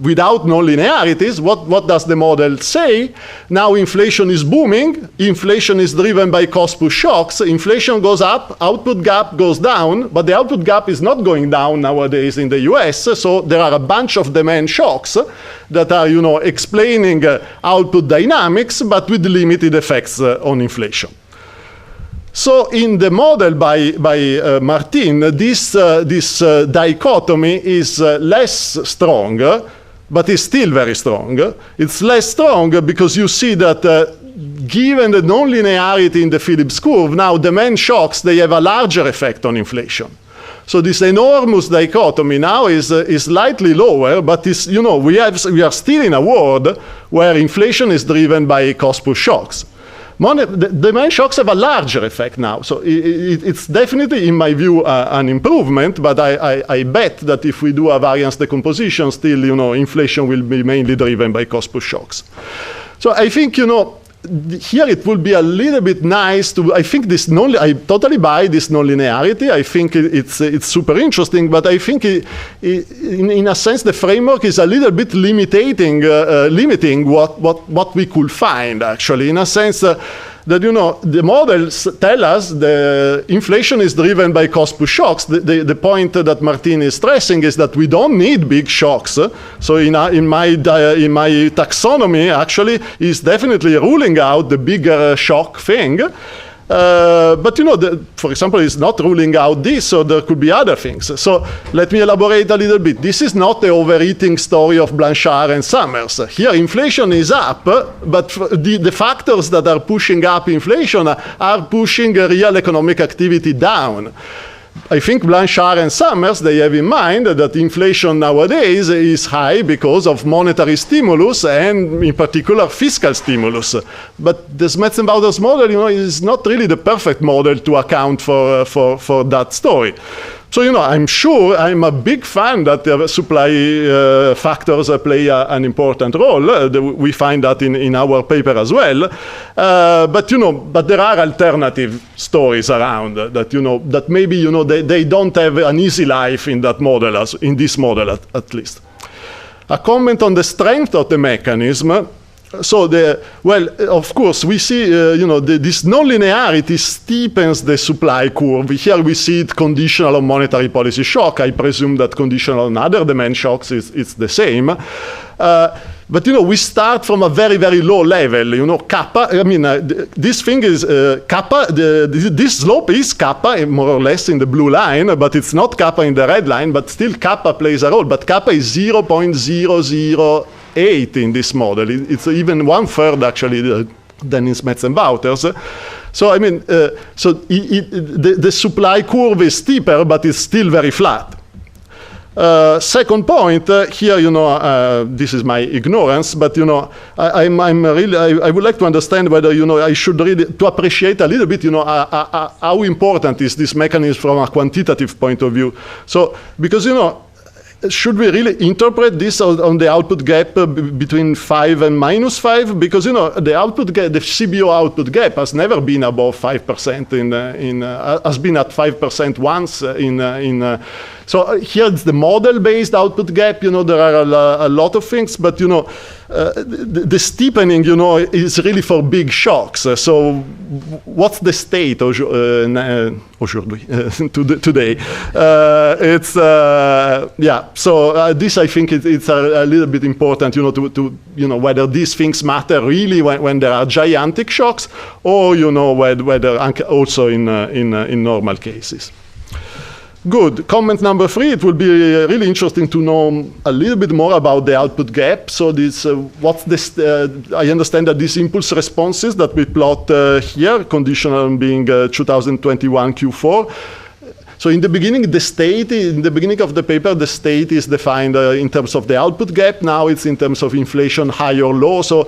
without non-linearities. What does the model say? Now inflation is booming, inflation is driven by cost push shocks, inflation goes up, output gap goes down, but the output gap is not going down nowadays in the US, so there are a bunch of demand shocks that are explaining output dynamics, but with limited effects on inflation. So in the model by Martin, this dichotomy is less strong, but is still very strong. It's less strong because you see that given the non-linearity in the Phillips curve, now demand shocks, they have a larger effect on inflation. So this enormous dichotomy now is slightly lower, but we are still in a world where inflation is driven by cost push shocks. Demand shocks have a larger effect now, so it's definitely, in my view, an improvement, but I bet that if we do a variance decomposition, still, inflation will be mainly driven by cost push shocks. So I think, here it would be a little bit nice to, I think I totally buy this nonlinearity. I think it's super interesting, but I think in a sense the framework is a little bit limiting what we could find actually, in a sense that the models tell us the inflation is driven by cost push shocks. The point that Martin is stressing is that we don't need big shocks. So in my taxonomy, actually, is definitely ruling out the bigger shock thing. But for example, it's not ruling out this, so there could be other things. So let me elaborate a little bit. This is not the overeating story of Blanchard and Summers. Here, inflation is up, but the factors that are pushing up inflation are pushing real economic activity down. I think Blanchard and Summers, they have in mind that inflation nowadays is high because of monetary stimulus and in particular fiscal stimulus. But the Smets-and-Wouters model, is not really the perfect model to account for that story. So, I'm sure I'm a big fan that supply factors play an important role. We find that in our paper as well. But there are alternative stories around that, that maybe, they don't have an easy life in that model, in this model at least. A comment on the strength of the mechanism. so of course, we see, this non-linearity steepens the supply curve. Here we see it conditional on monetary policy shock. I presume that conditional on other demand shocks is the same. But we start from a very, very low level. Kappa. I mean, this thing is kappa. This slope is kappa, more or less in the blue line, but it's not kappa in the red line. But still, kappa plays a role. But kappa is 0.008 in this model. It's even 1/3 actually than in Smets and Wouters. So I mean, the supply curve is steeper, but it's still very flat. Second point, here, this is my ignorance, but, I would like to understand whether, I should really, to appreciate a little bit, how important is this mechanism from a quantitative point of view. So, because, should we really interpret this on the output gap between 5 and -5? Because the output gap, the CBO output gap, has never been above 5%. Has been at 5% once So here it's the model-based output gap. There are a lot of things, but the steepening, is really for big shocks. So what's the state aujourd'hui, today? It's So this, I think, it's a little bit important, to whether these things matter really when there are gigantic shocks, or whether also in normal cases. Good. Comment number 3, it will be really interesting to know a little bit more about the output gap. So this, what's this, I understand that these impulse responses that we plot here, conditional on being 2021 Q4. So in the beginning, in the beginning of the paper, the state is defined in terms of the output gap. Now it's in terms of inflation high or low. So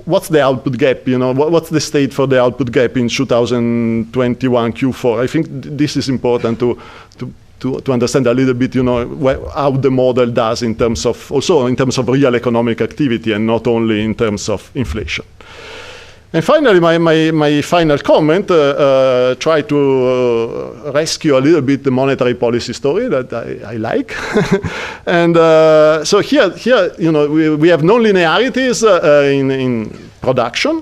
what's the output gap? What's the state for the output gap in 2021 Q4? I think this is important to understand a little bit, how the model does in terms of real economic activity and not only in terms of inflation. And finally, my final comment, try to rescue a little bit the monetary policy story that I like. And so here, we have non-linearities in production.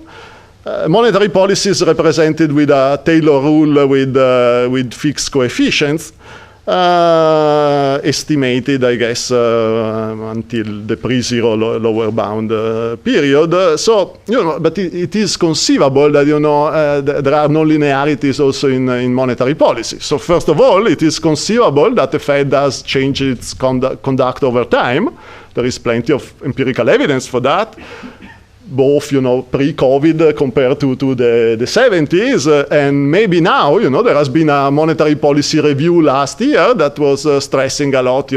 Monetary policy is represented with a Taylor rule with fixed coefficients. Estimated, I guess, until the pre-zero lower bound period. So, but it is conceivable that, there are non-linearities also in monetary policy. So first of all, it is conceivable that the Fed does change its conduct over time. There is plenty of empirical evidence for that, both, pre-COVID compared to the 70s, and maybe now, there has been a monetary policy review last year that was stressing a lot,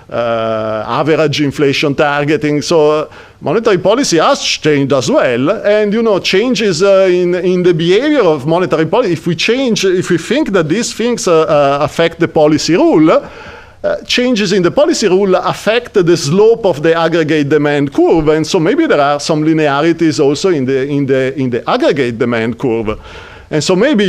average inflation targeting. So monetary policy has changed as well, and changes in the behavior of monetary policy. If we think that these things affect the policy rule, changes in the policy rule affect the slope of the aggregate demand curve, and so maybe there are some linearities also in the aggregate demand curve. And so maybe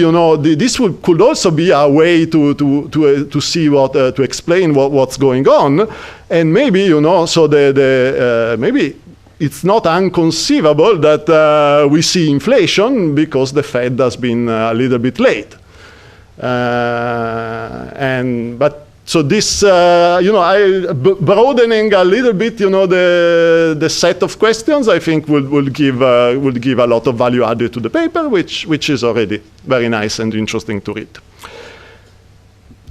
this could also be a way to see to explain what's going on, and maybe so maybe it's not unconceivable that we see inflation because the Fed has been a little bit late, So this, broadening a little bit, the set of questions, I think will give a lot of value added to the paper, which is already very nice and interesting to read.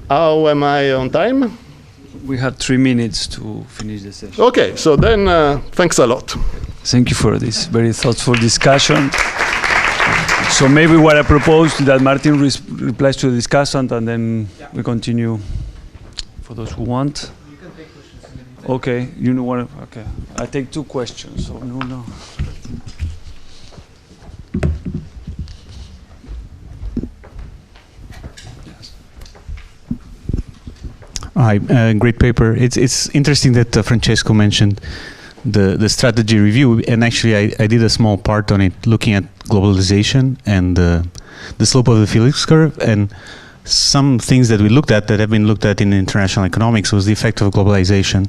How am I on time? We have 3 minutes to finish the session. Okay, so then thanks a lot. Thank you for this very thoughtful discussion. So maybe what I propose that Martin replies to the discussant, and then we continue. For those who want. You can take questions. Okay, what? Okay, I take 2 questions. So no. Yes. Hi, great paper. It's interesting that Francesco mentioned the strategy review, and actually I did a small part on it, looking at globalization and the slope of the Felix curve, and some things that we looked at that have been looked at in international economics was the effect of globalization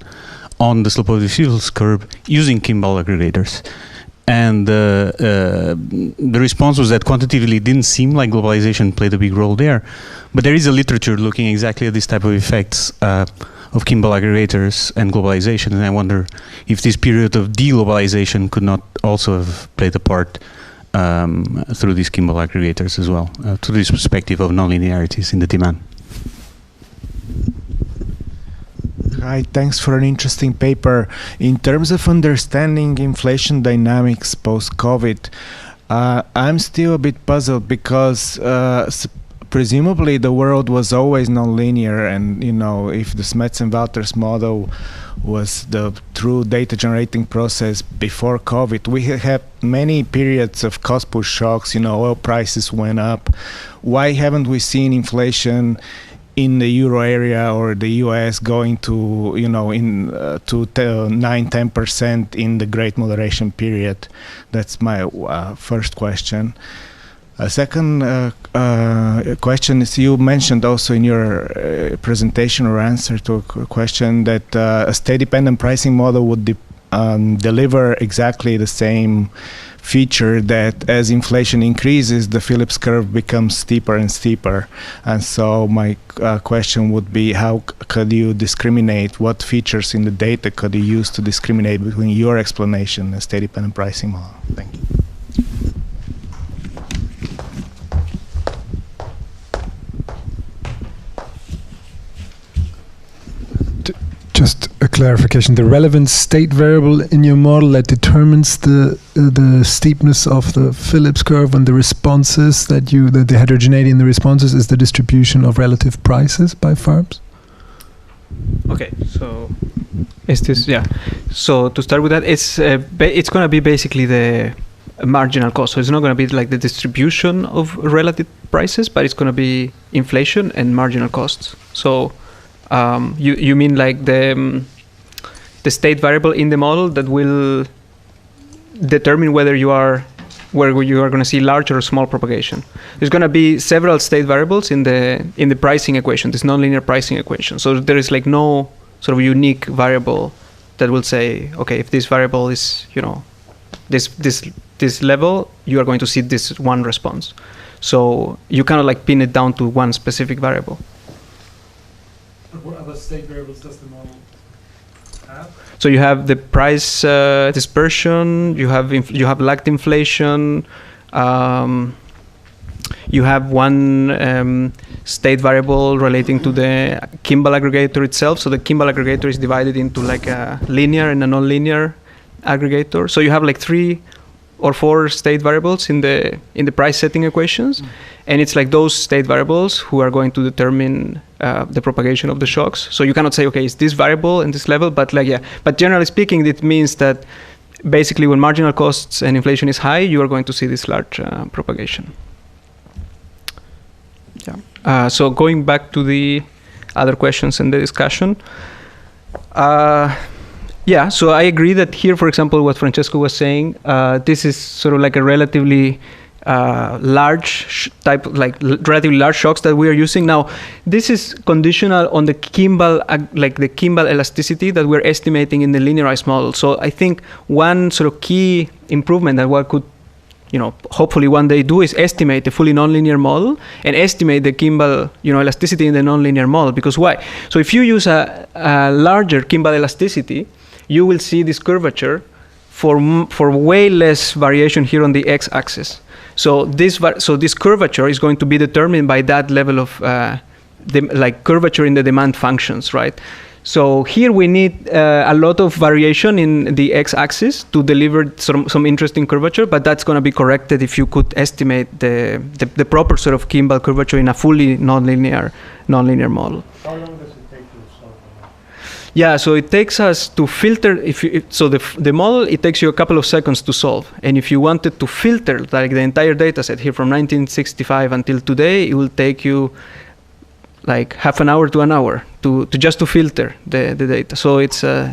on the slope of the diffuse curve using Kimball aggregators. And the response was that quantitatively it didn't seem like globalization played a big role there. But there is a literature looking exactly at this type of effects of Kimball aggregators and globalization. And I wonder if this period of deglobalization could not also have played a part through these Kimball aggregators as well, to this perspective of nonlinearities in the demand. Hi, thanks for an interesting paper. In terms of understanding inflation dynamics post-COVID, I'm still a bit puzzled because presumably the world was always nonlinear, and if the Smets and Walters model was the true data generating process before COVID, we had many periods of cost push shocks. Oil prices went up. Why haven't we seen inflation in the euro area or the US going to 9-10% in the Great Moderation period? That's my first question. Second question is, you mentioned also in your presentation or answer to a question that a state-dependent pricing model would deliver exactly the same feature, that as inflation increases, the Phillips curve becomes steeper and steeper. And so my question would be, how could you discriminate? What features in the data could you use to discriminate between your explanation and state-dependent pricing model? Thank you. Just a clarification: the relevant state variable in your model that determines the steepness of the Phillips curve and the responses the heterogeneity in the responses is the distribution of relative prices by firms. Okay, so is this So to start with that, it's going to be basically the marginal cost. So it's not going to be like the distribution of relative prices, but it's going to be inflation and marginal costs. So you mean like the state variable in the model that will determine whether you are going to see large or small propagation. There's going to be several state variables in the pricing equation, this nonlinear pricing equation. So there is like no sort of unique variable that will say, okay, if this variable is this level, you are going to see this one response. So you kind of like pin it down to one specific variable. What other state variables does the model have? So you have the price dispersion, you have lagged inflation, you have one state variable relating to the Kimball aggregator itself. So the Kimball aggregator is divided into like a linear and a nonlinear aggregator. So you have like 3 or 4 state variables in the price setting equations, and it's like those state variables who are going to determine the propagation of the shocks. So you cannot say, okay, it's this variable and this level, but but generally speaking, it means that basically when marginal costs and inflation is high, you are going to see this large propagation. So going back to the other questions in the discussion. So I agree that here, for example, what Francesco was saying, this is sort of like a relatively relatively large shocks that we are using. Now, this is conditional on the Kimball, the Kimball elasticity that we're estimating in the linearized model. So I think one sort of key improvement that one could, hopefully one day do is estimate the fully nonlinear model and estimate the Kimball, elasticity in the nonlinear model. Because why? So if you use a larger Kimball elasticity, you will see this curvature for way less variation here on the x-axis. So this curvature is going to be determined by that level of curvature in the demand functions, right? So here we need a lot of variation in the x-axis to deliver some interesting curvature, but that's going to be corrected if you could estimate the proper sort of Kimball curvature in a fully nonlinear model. How long does it take to solve that? Yeah, so it takes us to filter. The model, it takes you a couple of seconds to solve, and if you wanted to filter like the entire data set here from 1965 until today, it will take you like half an hour to an hour to filter the data. So it's a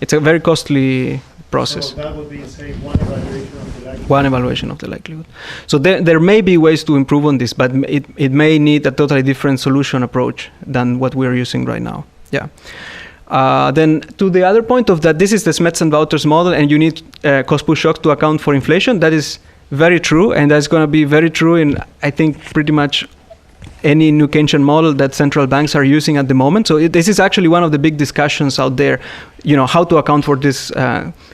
very costly process. So that would be, say, one evaluation of the likelihood. One evaluation of the likelihood. So there may be ways to improve on this, but it may need a totally different solution approach than what we're using right now. Yeah. Then to the other point of that, this is the Smets and Wouters model, and you need cost-push shocks to account for inflation. That is very true, and that's going to be very true in, I think, pretty much any new Keynesian model that central banks are using at the moment. So this is actually one of the big discussions out there, how to account for this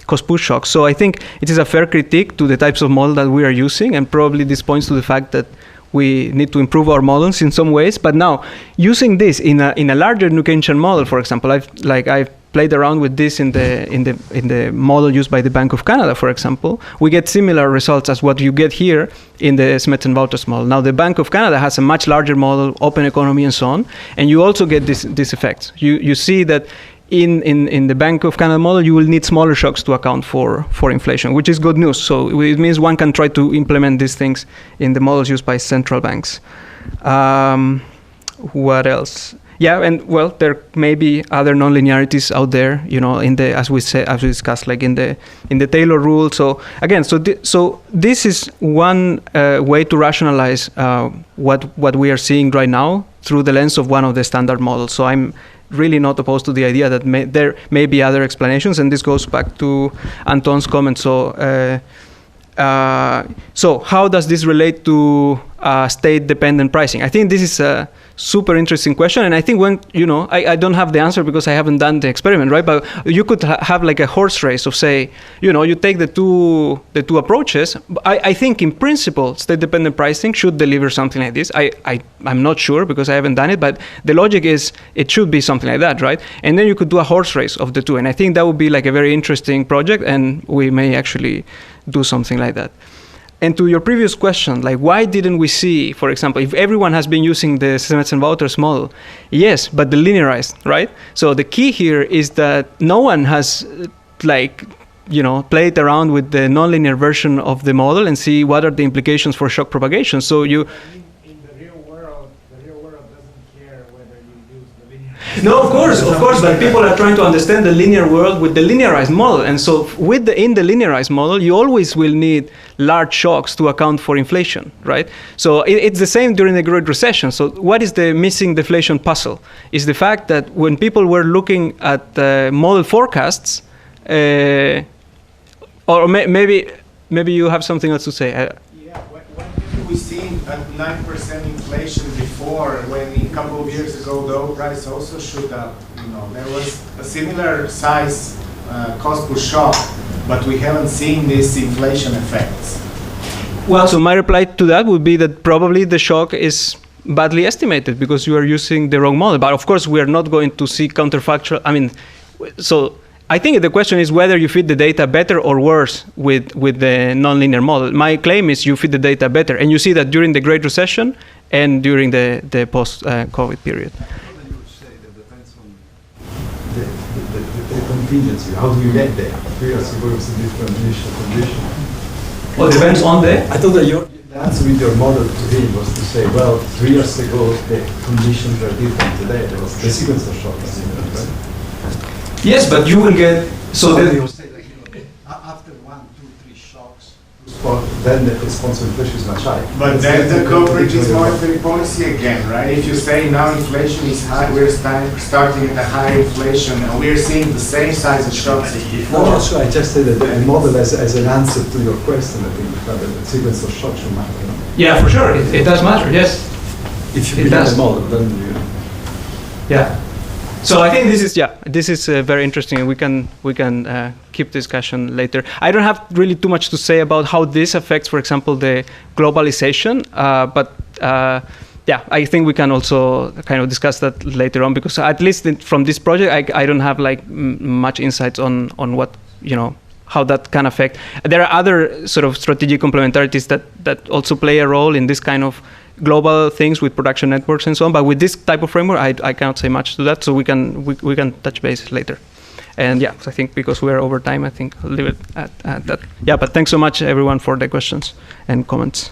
cost-push shocks. So I think it is a fair critique to the types of model that we are using, and probably this points to the fact that we need to improve our models in some ways. But now, using this in a larger new Keynesian model, for example, I've played around with this in the model used by the Bank of Canada, for example. We get similar results as what you get here in the Smets and Wouters model. Now, the Bank of Canada has a much larger model, open economy and so on, and you also get these effects. You see that in the Bank of Canada model, you will need smaller shocks to account for inflation, which is good news. So it means one can try to implement these things in the models used by central banks. What else? Yeah, and well, there may be other nonlinearities out there, as we discussed, like in the Taylor rule. So again, so this is one way to rationalize what we are seeing right now through the lens of one of the standard models. So I'm really not opposed to the idea that there may be other explanations, and this goes back to Anton's comment. So how does this relate to state-dependent pricing? I think this is a super interesting question, and I think when I don't have the answer because I haven't done the experiment, right? But you could have like a horse race of, say, you take the two approaches. I think in principle state-dependent pricing should deliver something like this. I'm not sure because I haven't done it, but the logic is it should be something like that, right? And then you could do a horse race of the two, and I think that would be like a very interesting project, and we may actually do something like that. And to your previous question, like why didn't we see, for example, if everyone has been using the Smets and Wouters model, yes, but the linearized, right? So the key here is that no one has played around with the nonlinear version of the model and see what are the implications for shock propagation. So in the real world doesn't care whether you use the linear. No, of course, but people are trying to understand the linear world with the linearized model. And so in the linearized model, you always will need large shocks to account for inflation, right? So it's the same during the Great Recession. So what is the missing deflation puzzle? Is the fact that when people were looking at model forecasts, or maybe you have something else to say. We seen at 9% inflation before, when a couple of years ago the oil price also shoot up. There was a similar size cost-push shock, but we haven't seen these inflation effects. Well, so my reply to that would be that probably the shock is badly estimated because you are using the wrong model. But of course, we are not going to see counterfactual. So I think the question is whether you fit the data better or worse with the nonlinear model. My claim is you fit the data better, and you see that during the Great Recession and during the post-COVID period. You would say that depends on the contingency. How do you get there? 3 years ago, it's a different initial condition. Well, depends on the. I thought that the answer with your model to him was to say, well, 3 years ago the conditions were different today. There was the sequence of shocks, right? Yes, but you will get after 1, 2, 3 shocks, then the response to inflation is much higher. But then the coverage is monetary policy again, right? If you say now inflation is high, we're starting at a higher inflation, and we're seeing the same size of shocks as before. No, sure. I just said that the model as an answer to your question, I think that the sequence of shocks should matter. Yeah, for sure, it does matter. Yes. If you build a model, then you. Yeah. So I think this is very interesting, and we can keep discussion later. I don't have really too much to say about how this affects, for example, the globalization, but I think we can also kind of discuss that later on, because at least from this project, I don't have like much insights on what how that can affect. There are other sort of strategic complementarities that also play a role in this kind of global things with production networks and so on, but with this type of framework, I cannot say much to that, so we can touch base later. And yeah, so I think because we are over time, I think I'll leave it at that. Yeah, but thanks so much everyone for the questions and comments.